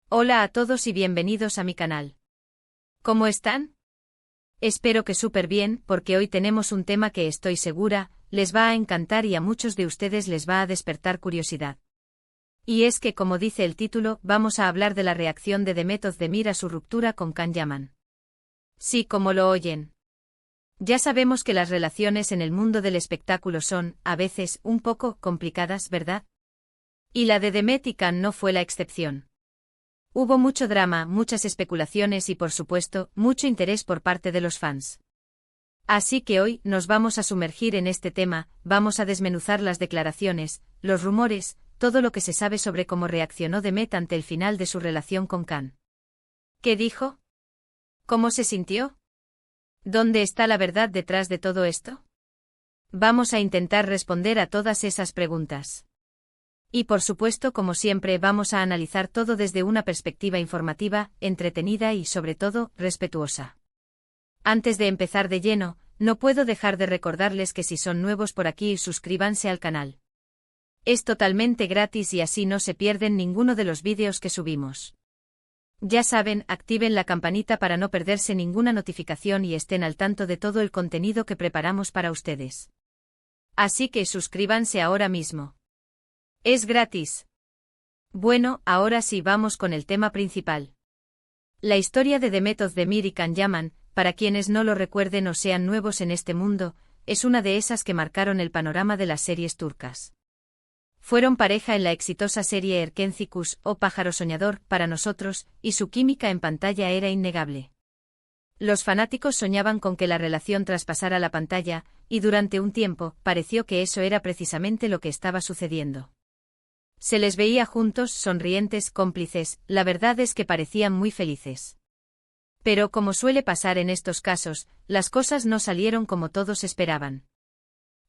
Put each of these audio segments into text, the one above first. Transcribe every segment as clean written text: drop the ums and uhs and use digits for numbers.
Hola a todos y bienvenidos a mi canal. ¿Cómo están? Espero que súper bien, porque hoy tenemos un tema que estoy segura, les va a encantar y a muchos de ustedes les va a despertar curiosidad. Y es que, como dice el título, vamos a hablar de la reacción de Demet Özdemir a su ruptura con Can Yaman. Sí, como lo oyen. Ya sabemos que las relaciones en el mundo del espectáculo son, a veces, un poco complicadas, ¿verdad? Y la de Demet y Can no fue la excepción. Hubo mucho drama, muchas especulaciones y por supuesto, mucho interés por parte de los fans. Así que hoy nos vamos a sumergir en este tema, vamos a desmenuzar las declaraciones, los rumores, todo lo que se sabe sobre cómo reaccionó Demet ante el final de su relación con Can. ¿Qué dijo? ¿Cómo se sintió? ¿Dónde está la verdad detrás de todo esto? Vamos a intentar responder a todas esas preguntas. Y por supuesto, como siempre, vamos a analizar todo desde una perspectiva informativa, entretenida y, sobre todo, respetuosa. Antes de empezar de lleno, no puedo dejar de recordarles que si son nuevos por aquí, suscríbanse al canal. Es totalmente gratis y así no se pierden ninguno de los vídeos que subimos. Ya saben, activen la campanita para no perderse ninguna notificación y estén al tanto de todo el contenido que preparamos para ustedes. Así que suscríbanse ahora mismo. Es gratis. Bueno, ahora sí vamos con el tema principal. La historia de Demet Özdemir y Can Yaman, para quienes no lo recuerden o sean nuevos en este mundo, es una de esas que marcaron el panorama de las series turcas. Fueron pareja en la exitosa serie Erkencikus o Pájaro Soñador para nosotros, y su química en pantalla era innegable. Los fanáticos soñaban con que la relación traspasara la pantalla, y durante un tiempo pareció que eso era precisamente lo que estaba sucediendo. Se les veía juntos, sonrientes, cómplices, la verdad es que parecían muy felices. Pero como suele pasar en estos casos, las cosas no salieron como todos esperaban.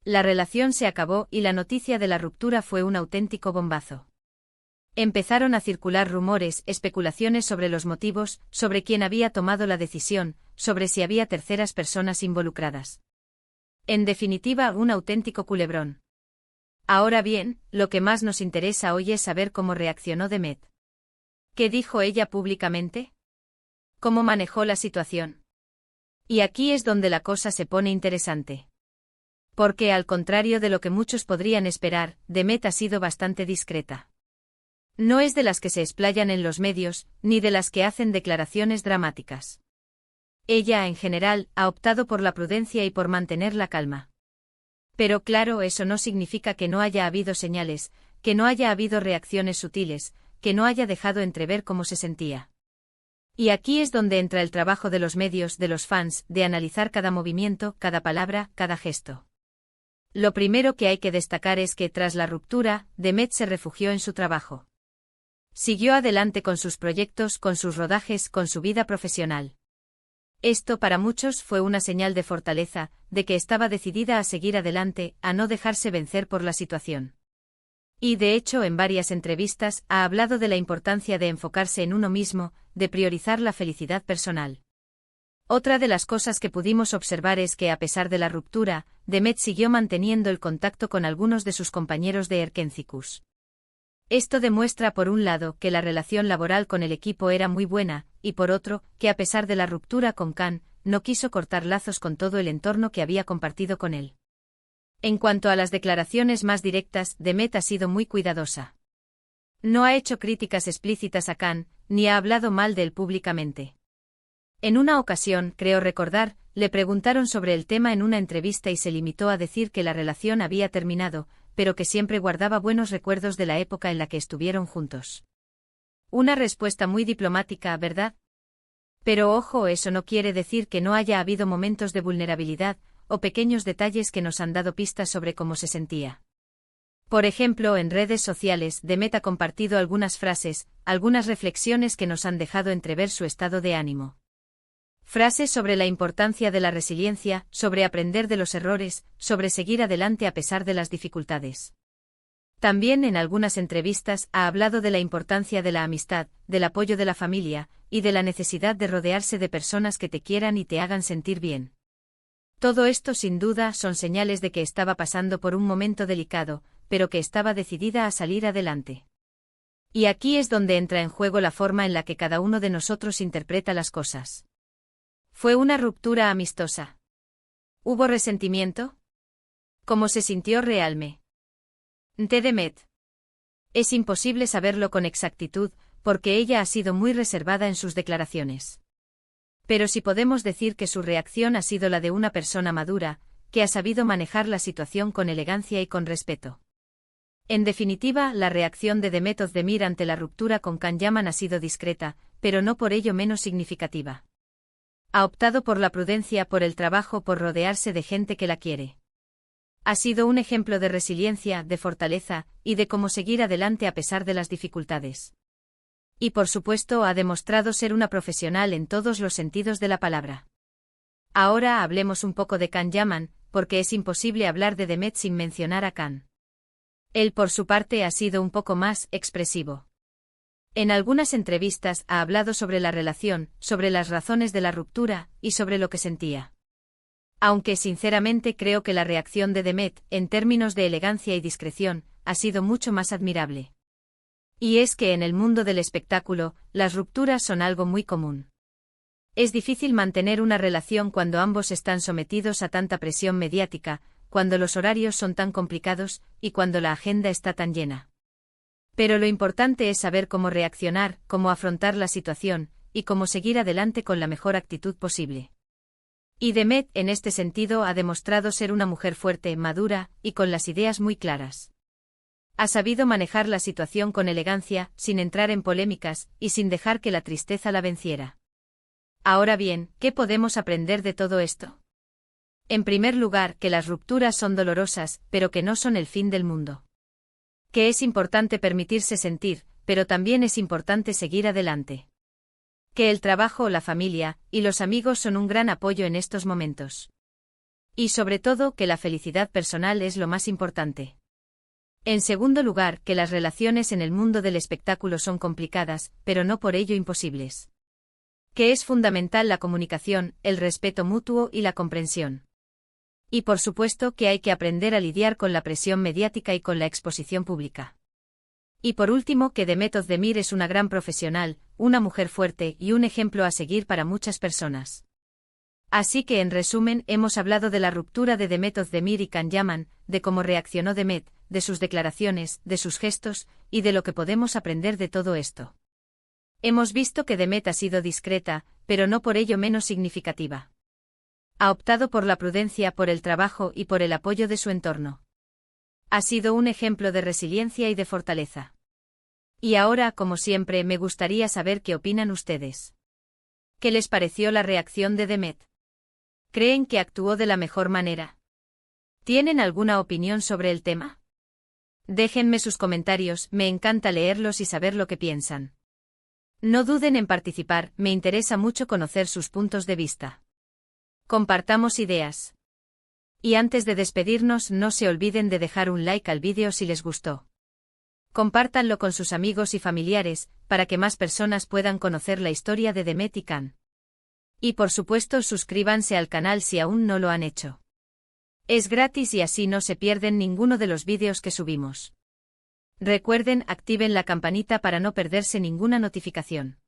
La relación se acabó y la noticia de la ruptura fue un auténtico bombazo. Empezaron a circular rumores, especulaciones sobre los motivos, sobre quién había tomado la decisión, sobre si había terceras personas involucradas. En definitiva, un auténtico culebrón. Ahora bien, lo que más nos interesa hoy es saber cómo reaccionó Demet. ¿Qué dijo ella públicamente? ¿Cómo manejó la situación? Y aquí es donde la cosa se pone interesante. Porque, al contrario de lo que muchos podrían esperar, Demet ha sido bastante discreta. No es de las que se explayan en los medios, ni de las que hacen declaraciones dramáticas. Ella, en general, ha optado por la prudencia y por mantener la calma. Pero claro, eso no significa que no haya habido señales, que no haya habido reacciones sutiles, que no haya dejado entrever cómo se sentía. Y aquí es donde entra el trabajo de los medios, de los fans, de analizar cada movimiento, cada palabra, cada gesto. Lo primero que hay que destacar es que, tras la ruptura, Demet se refugió en su trabajo. Siguió adelante con sus proyectos, con sus rodajes, con su vida profesional. Esto para muchos fue una señal de fortaleza, de que estaba decidida a seguir adelante, a no dejarse vencer por la situación. Y de hecho en varias entrevistas ha hablado de la importancia de enfocarse en uno mismo, de priorizar la felicidad personal. Otra de las cosas que pudimos observar es que a pesar de la ruptura, Demet siguió manteniendo el contacto con algunos de sus compañeros de Erkencikus. Esto demuestra por un lado que la relación laboral con el equipo era muy buena, y por otro, que a pesar de la ruptura con Can, no quiso cortar lazos con todo el entorno que había compartido con él. En cuanto a las declaraciones más directas, Demet ha sido muy cuidadosa. No ha hecho críticas explícitas a Can, ni ha hablado mal de él públicamente. En una ocasión, creo recordar, le preguntaron sobre el tema en una entrevista y se limitó a decir que la relación había terminado, pero que siempre guardaba buenos recuerdos de la época en la que estuvieron juntos. Una respuesta muy diplomática, ¿verdad? Pero ojo, eso no quiere decir que no haya habido momentos de vulnerabilidad, o pequeños detalles que nos han dado pistas sobre cómo se sentía. Por ejemplo, en redes sociales, Demet ha compartido algunas frases, algunas reflexiones que nos han dejado entrever su estado de ánimo. Frases sobre la importancia de la resiliencia, sobre aprender de los errores, sobre seguir adelante a pesar de las dificultades. También en algunas entrevistas ha hablado de la importancia de la amistad, del apoyo de la familia, y de la necesidad de rodearse de personas que te quieran y te hagan sentir bien. Todo esto sin duda son señales de que estaba pasando por un momento delicado, pero que estaba decidida a salir adelante. Y aquí es donde entra en juego la forma en la que cada uno de nosotros interpreta las cosas. ¿Fue una ruptura amistosa? ¿Hubo resentimiento? ¿Cómo se sintió realmente Demet? Es imposible saberlo con exactitud, porque ella ha sido muy reservada en sus declaraciones. Pero sí podemos decir que su reacción ha sido la de una persona madura, que ha sabido manejar la situación con elegancia y con respeto. En definitiva, la reacción de Demet Özdemir ante la ruptura con Can Yaman ha sido discreta, pero no por ello menos significativa. Ha optado por la prudencia, por el trabajo, por rodearse de gente que la quiere. Ha sido un ejemplo de resiliencia, de fortaleza, y de cómo seguir adelante a pesar de las dificultades. Y por supuesto ha demostrado ser una profesional en todos los sentidos de la palabra. Ahora hablemos un poco de Can Yaman, porque es imposible hablar de Demet sin mencionar a Can. Él por su parte ha sido un poco más expresivo. En algunas entrevistas ha hablado sobre la relación, sobre las razones de la ruptura, y sobre lo que sentía. Aunque sinceramente creo que la reacción de Demet, en términos de elegancia y discreción, ha sido mucho más admirable. Y es que en el mundo del espectáculo, las rupturas son algo muy común. Es difícil mantener una relación cuando ambos están sometidos a tanta presión mediática, cuando los horarios son tan complicados, y cuando la agenda está tan llena. Pero lo importante es saber cómo reaccionar, cómo afrontar la situación, y cómo seguir adelante con la mejor actitud posible. Y Demet, en este sentido, ha demostrado ser una mujer fuerte, madura, y con las ideas muy claras. Ha sabido manejar la situación con elegancia, sin entrar en polémicas, y sin dejar que la tristeza la venciera. Ahora bien, ¿qué podemos aprender de todo esto? En primer lugar, que las rupturas son dolorosas, pero que no son el fin del mundo. Que es importante permitirse sentir, pero también es importante seguir adelante. Que el trabajo, la familia, y los amigos son un gran apoyo en estos momentos. Y sobre todo, que la felicidad personal es lo más importante. En segundo lugar, que las relaciones en el mundo del espectáculo son complicadas, pero no por ello imposibles. Que es fundamental la comunicación, el respeto mutuo y la comprensión. Y por supuesto que hay que aprender a lidiar con la presión mediática y con la exposición pública. Y por último, que Demet Özdemir es una gran profesional, una mujer fuerte y un ejemplo a seguir para muchas personas. Así que en resumen, hemos hablado de la ruptura de Demet Özdemir y Can Yaman, de cómo reaccionó Demet, de sus declaraciones, de sus gestos, y de lo que podemos aprender de todo esto. Hemos visto que Demet ha sido discreta, pero no por ello menos significativa. Ha optado por la prudencia, por el trabajo y por el apoyo de su entorno. Ha sido un ejemplo de resiliencia y de fortaleza. Y ahora, como siempre, me gustaría saber qué opinan ustedes. ¿Qué les pareció la reacción de Demet? ¿Creen que actuó de la mejor manera? ¿Tienen alguna opinión sobre el tema? Déjenme sus comentarios, me encanta leerlos y saber lo que piensan. No duden en participar, me interesa mucho conocer sus puntos de vista. Compartamos ideas. Y antes de despedirnos, no se olviden de dejar un like al vídeo si les gustó. Compártanlo con sus amigos y familiares, para que más personas puedan conocer la historia de Demet y Can. Y por supuesto suscríbanse al canal si aún no lo han hecho. Es gratis y así no se pierden ninguno de los vídeos que subimos. Recuerden, activen la campanita para no perderse ninguna notificación.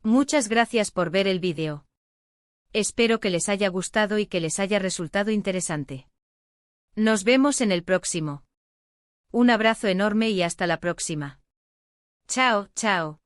Muchas gracias por ver el vídeo. Espero que les haya gustado y que les haya resultado interesante. Nos vemos en el próximo. Un abrazo enorme y hasta la próxima. Chao, chao.